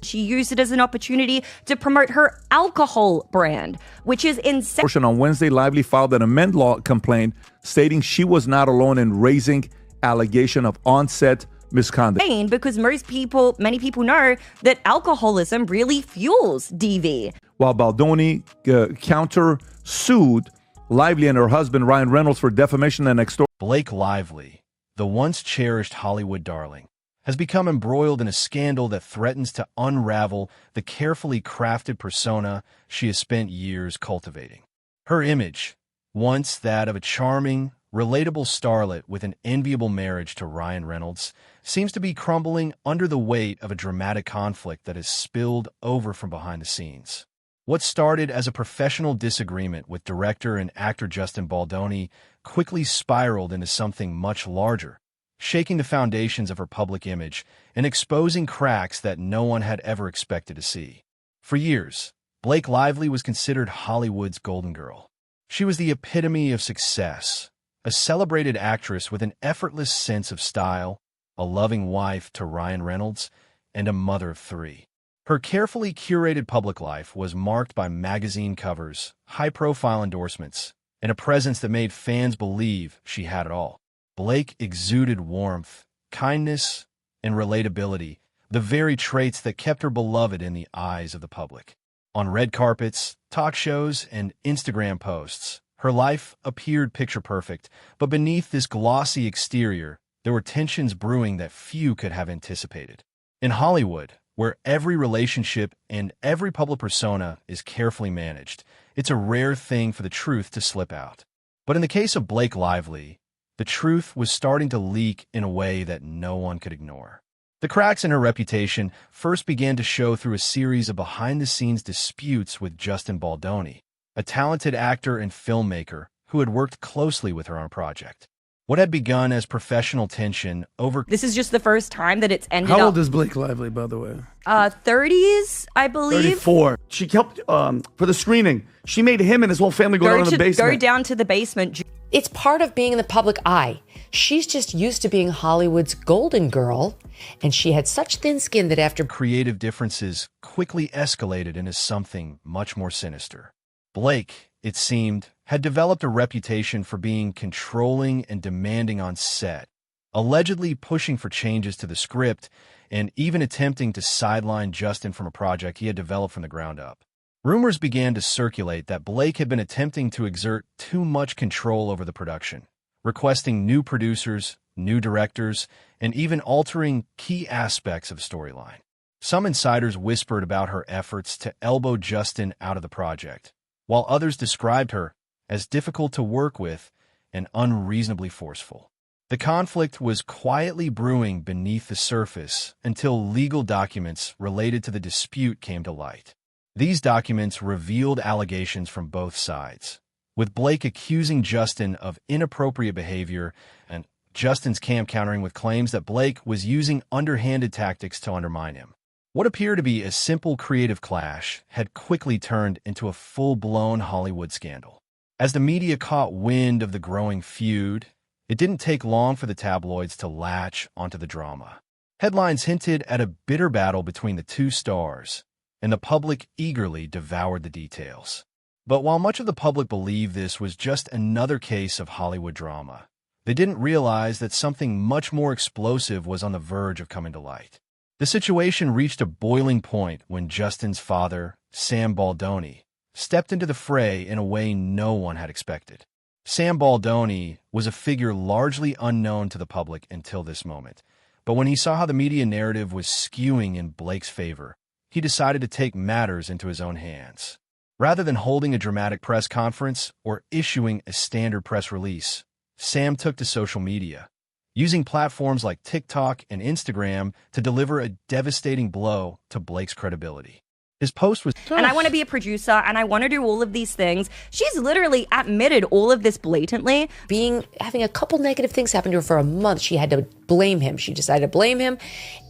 She used it as an opportunity to promote her alcohol brand, which is insane. On Wednesday, Lively filed an amend law complaint stating she was not alone in raising allegation of on-set misconduct. Because many people know that alcoholism really fuels DV. While Baldoni counter-sued Lively and her husband Ryan Reynolds for defamation and extortion. Blake Lively, the once cherished Hollywood darling, has become embroiled in a scandal that threatens to unravel the carefully crafted persona she has spent years cultivating. Her image, once that of a charming, relatable starlet with an enviable marriage to Ryan Reynolds, seems to be crumbling under the weight of a dramatic conflict that has spilled over from behind the scenes. What started as a professional disagreement with director and actor Justin Baldoni quickly spiraled into something much larger, shaking the foundations of her public image and exposing cracks that no one had ever expected to see. For years, Blake Lively was considered Hollywood's golden girl. She was the epitome of success, a celebrated actress with an effortless sense of style, a loving wife to Ryan Reynolds, and a mother of three. Her carefully curated public life was marked by magazine covers, high-profile endorsements, and a presence that made fans believe she had it all. Blake exuded warmth, kindness, and relatability, the very traits that kept her beloved in the eyes of the public. On red carpets, talk shows, and Instagram posts, her life appeared picture-perfect, but beneath this glossy exterior, there were tensions brewing that few could have anticipated. In Hollywood, where every relationship and every public persona is carefully managed, it's a rare thing for the truth to slip out. But in the case of Blake Lively, the truth was starting to leak in a way that no one could ignore. The cracks in her reputation first began to show through a series of behind-the-scenes disputes with Justin Baldoni, a talented actor and filmmaker who had worked closely with her on a project. What had begun as professional tension over... This is just the first time that it's ended How old is Blake Lively, by the way? 30s, I believe. 34. She helped for the screening. She made him and his whole family go down to the basement. Go down to the basement. It's part of being in the public eye. She's just used to being Hollywood's golden girl, and she had such thin skin that after... Creative differences quickly escalated into something much more sinister. Blake, it seemed, had developed a reputation for being controlling and demanding on set, allegedly pushing for changes to the script and even attempting to sideline Justin from a project he had developed from the ground up. Rumors began to circulate that Blake had been attempting to exert too much control over the production, requesting new producers, new directors, and even altering key aspects of the storyline. Some insiders whispered about her efforts to elbow Justin out of the project, while others described her as difficult to work with and unreasonably forceful. The conflict was quietly brewing beneath the surface until legal documents related to the dispute came to light. These documents revealed allegations from both sides, with Blake accusing Justin of inappropriate behavior and Justin's countering with claims that Blake was using underhanded tactics to undermine him. What appeared to be a simple creative clash had quickly turned into a full-blown Hollywood scandal. As the media caught wind of the growing feud, it didn't take long for the tabloids to latch onto the drama. Headlines hinted at a bitter battle between the two stars, and the public eagerly devoured the details. But while much of the public believed this was just another case of Hollywood drama, they didn't realize that something much more explosive was on the verge of coming to light. The situation reached a boiling point when Justin's father, Sam Baldoni, stepped into the fray in a way no one had expected. Sam Baldoni was a figure largely unknown to the public until this moment, but when he saw how the media narrative was skewing in Blake's favor, he decided to take matters into his own hands. Rather than holding a dramatic press conference or issuing a standard press release, Sam took to social media, using platforms like TikTok and Instagram to deliver a devastating blow to Blake's credibility. His post was... And I want to be a producer, and I want to do all of these things. She's literally admitted all of this blatantly. Having a couple negative things happen to her for a month, she had to blame him. She decided to blame him,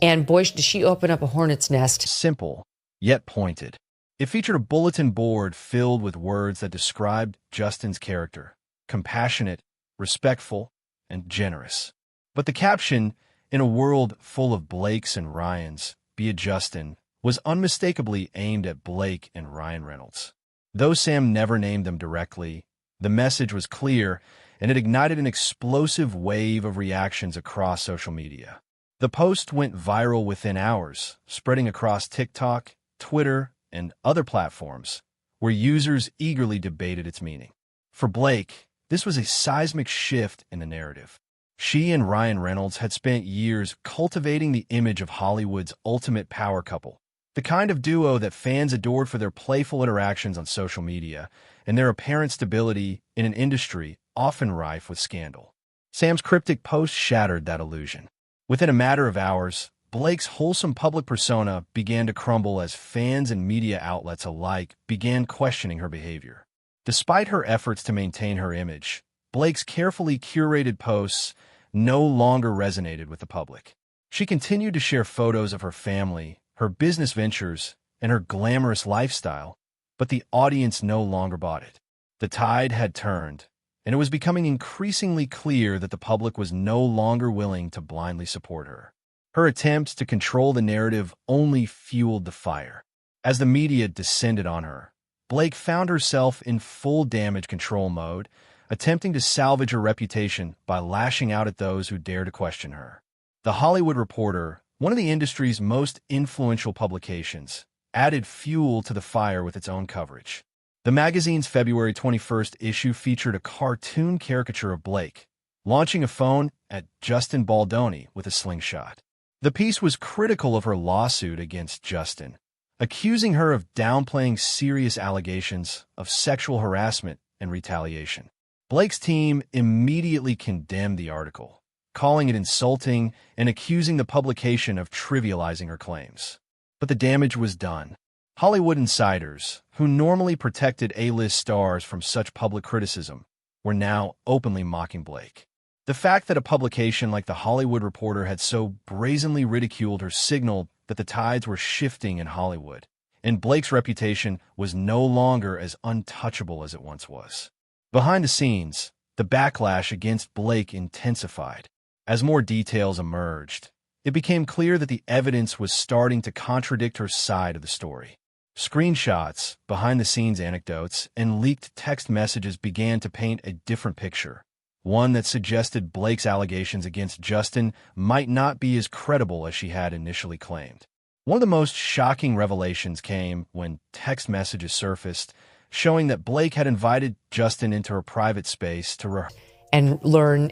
and boy, did she open up a hornet's nest. Simple, yet pointed. It featured a bulletin board filled with words that described Justin's character: compassionate, respectful, and generous. But the caption, "In a world full of Blakes and Ryans, be a Justin," was unmistakably aimed at Blake and Ryan Reynolds. Though Sam never named them directly, the message was clear, and it ignited an explosive wave of reactions across social media. The post went viral within hours, spreading across TikTok, Twitter, and other platforms, where users eagerly debated its meaning. For Blake, this was a seismic shift in the narrative. She and Ryan Reynolds had spent years cultivating the image of Hollywood's ultimate power couple, the kind of duo that fans adored for their playful interactions on social media and their apparent stability in an industry often rife with scandal. Sam's cryptic post shattered that illusion. Within a matter of hours, Blake's wholesome public persona began to crumble as fans and media outlets alike began questioning her behavior. Despite her efforts to maintain her image, Blake's carefully curated posts no longer resonated with the public. She continued to share photos of her family, her business ventures, and her glamorous lifestyle, but the audience no longer bought it. The tide had turned, and it was becoming increasingly clear that the public was no longer willing to blindly support her. Her attempts to control the narrative only fueled the fire. As the media descended on her, Blake found herself in full damage control mode, attempting to salvage her reputation by lashing out at those who dared to question her. The Hollywood Reporter, one of the industry's most influential publications, added fuel to the fire with its own coverage. The magazine's February 21st issue featured a cartoon caricature of Blake, launching a phone at Justin Baldoni with a slingshot. The piece was critical of her lawsuit against Justin, accusing her of downplaying serious allegations of sexual harassment and retaliation. Blake's team immediately condemned the article, calling it insulting and accusing the publication of trivializing her claims. But the damage was done. Hollywood insiders, who normally protected A-list stars from such public criticism, were now openly mocking Blake. The fact that a publication like The Hollywood Reporter had so brazenly ridiculed her signaled that the tides were shifting in Hollywood, and Blake's reputation was no longer as untouchable as it once was. Behind the scenes, the backlash against Blake intensified. As more details emerged, it became clear that the evidence was starting to contradict her side of the story. Screenshots, behind-the-scenes anecdotes, and leaked text messages began to paint a different picture, one that suggested Blake's allegations against Justin might not be as credible as she had initially claimed. One of the most shocking revelations came when text messages surfaced, showing that Blake had invited Justin into her private space to and learn,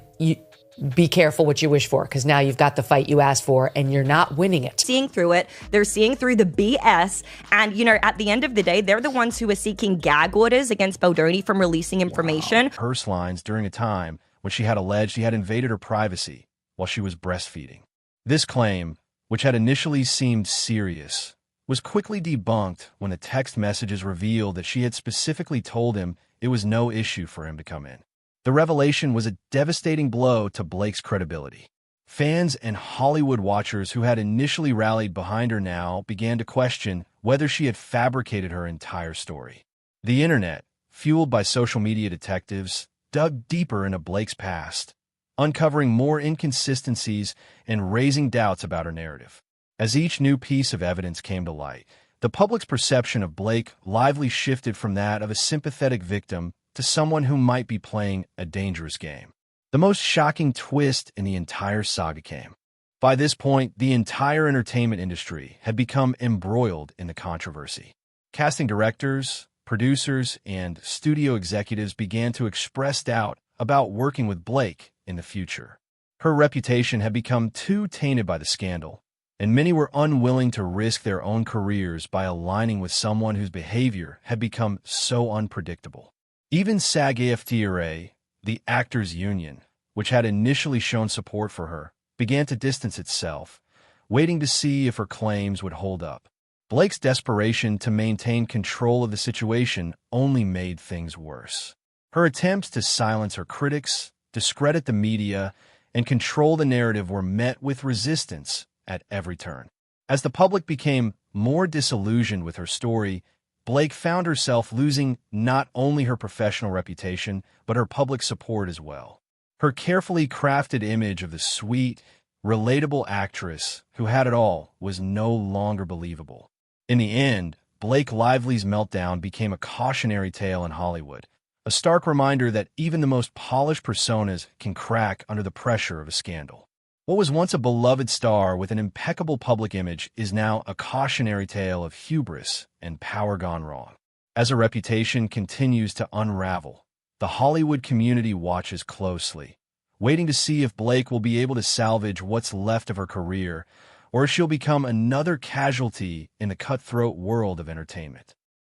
be careful what you wish for, because now you've got the fight you asked for and you're not winning it. Seeing through it, they're seeing through the BS, and at the end of the day, they're the ones who are seeking gag orders against Baldoni from releasing information. Purse lines during a time when she had alleged he had invaded her privacy while she was breastfeeding. This claim, which had initially seemed serious, was quickly debunked when the text messages revealed that she had specifically told him it was no issue for him to come in. The revelation was a devastating blow to Blake's credibility. Fans and Hollywood watchers who had initially rallied behind her now began to question whether she had fabricated her entire story. The internet, fueled by social media detectives, dug deeper into Blake's past, uncovering more inconsistencies and raising doubts about her narrative. As each new piece of evidence came to light, the public's perception of Blake lively shifted from that of a sympathetic victim to someone who might be playing a dangerous game. The most shocking twist in the entire saga came. By this point, the entire entertainment industry had become embroiled in the controversy. Casting directors, producers, and studio executives began to express doubt about working with Blake in the future. Her reputation had become too tainted by the scandal, and many were unwilling to risk their own careers by aligning with someone whose behavior had become so unpredictable. Even SAG-AFTRA, the actors' union, which had initially shown support for her, began to distance itself, waiting to see if her claims would hold up. Blake's desperation to maintain control of the situation only made things worse. Her attempts to silence her critics, discredit the media, and control the narrative were met with resistance at every turn. As the public became more disillusioned with her story, Blake found herself losing not only her professional reputation, but her public support as well. Her carefully crafted image of the sweet, relatable actress who had it all was no longer believable. In the end, Blake Lively's meltdown became a cautionary tale in Hollywood, a stark reminder that even the most polished personas can crack under the pressure of a scandal. What was once a beloved star with an impeccable public image is now a cautionary tale of hubris and power gone wrong. As her reputation continues to unravel, the Hollywood community watches closely, waiting to see if Blake will be able to salvage what's left of her career, or if she'll become another casualty in the cutthroat world of entertainment.